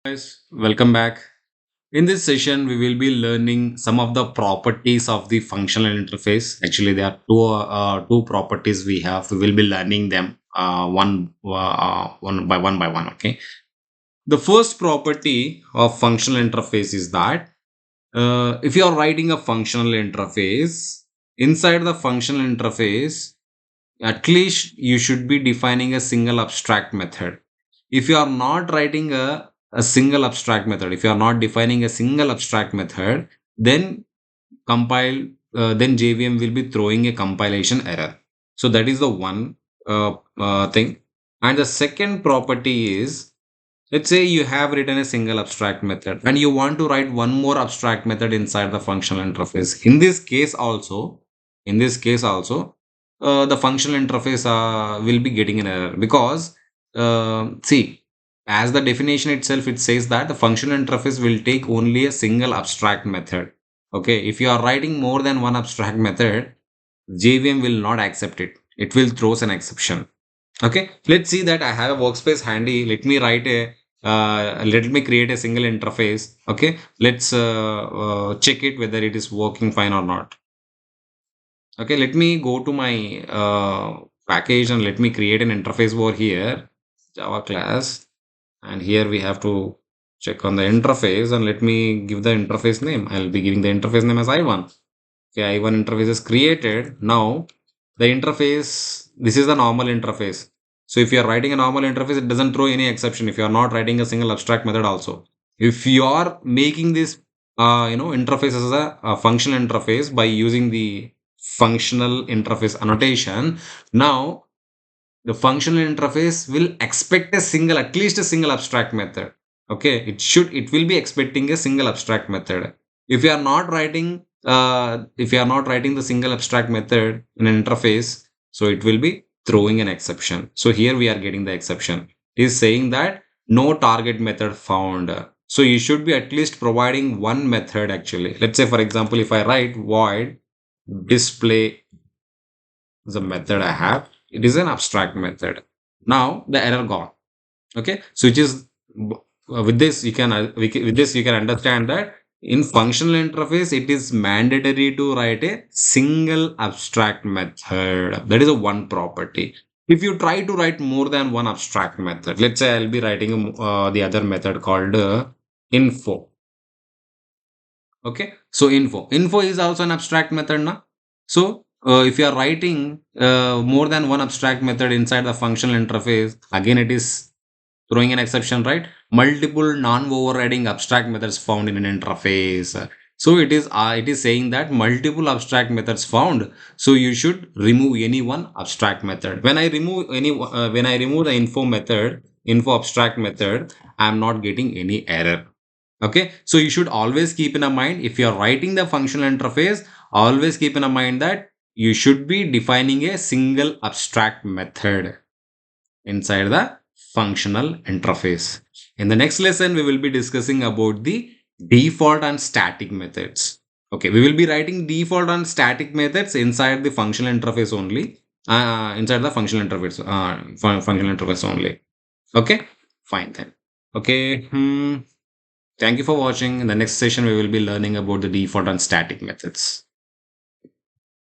Guys, welcome back. In this session, we will be learning some of the properties of the functional interface. Actually, there are two properties we have. We will be learning them one by one. Okay. The first property of functional interface is that if you are writing a functional interface, inside the functional interface, at least you should be defining a single abstract method. If you are not writing a single abstract method, if you are not defining a single abstract method, then compile then JVM will be throwing a compilation error. So that is the one thing. And the second property is, let's say you have written a single abstract method and you want to write one more abstract method inside the functional interface. In this case also, the functional interface will be getting an error because see, as the definition itself, it says that the functional interface will take only a single abstract method. Okay, if you are writing more than one abstract method, JVM will not accept it. It will throws an exception. Okay, let's see that I have a workspace handy. Let me create a single interface. Okay, let's check it whether it is working fine or not. Okay, let me go to my package and let me create an interface over here, Java class. And here we have to check on the interface and let me give the interface name. I'll be giving the interface name as I1. Okay, I1 interface is created. Now the interface, this is the normal interface. So if you are writing a normal interface, it doesn't throw any exception if you are not writing a single abstract method also. If you are making this interface as a functional interface by using the functional interface annotation, now the functional interface will expect at least a single abstract method. Okay, it will be expecting a single abstract method. If you are not writing the single abstract method in an interface, so it will be throwing an exception. So here we are getting the exception. It is saying that no target method found. So you should be at least providing one method actually. Let's say, for example, if I write void display the method I have, it is an abstract method. Now the error gone. Okay, so which is with this you can understand that in functional interface it is mandatory to write a single abstract method. That is a one property. If you try to write more than one abstract method, let's say I'll be writing the other method called info. Okay, so info is also an abstract method now. So if you are writing more than one abstract method inside the functional interface, again it is throwing an exception, right? Multiple non-overriding abstract methods found in an interface. So it is saying that multiple abstract methods found. So you should remove any one abstract method. When I remove the info abstract method, I am not getting any error. Okay, so you should always keep in a mind, if you are writing the functional interface, always keep in a mind that you should be defining a single abstract method inside the functional interface. In the next lesson, we will be discussing about the default and static methods. Okay, we will be writing default and static methods inside the functional interface only. Inside the functional interface only. Okay, fine then. Okay. Thank you for watching. In the next session, we will be learning about the default and static methods.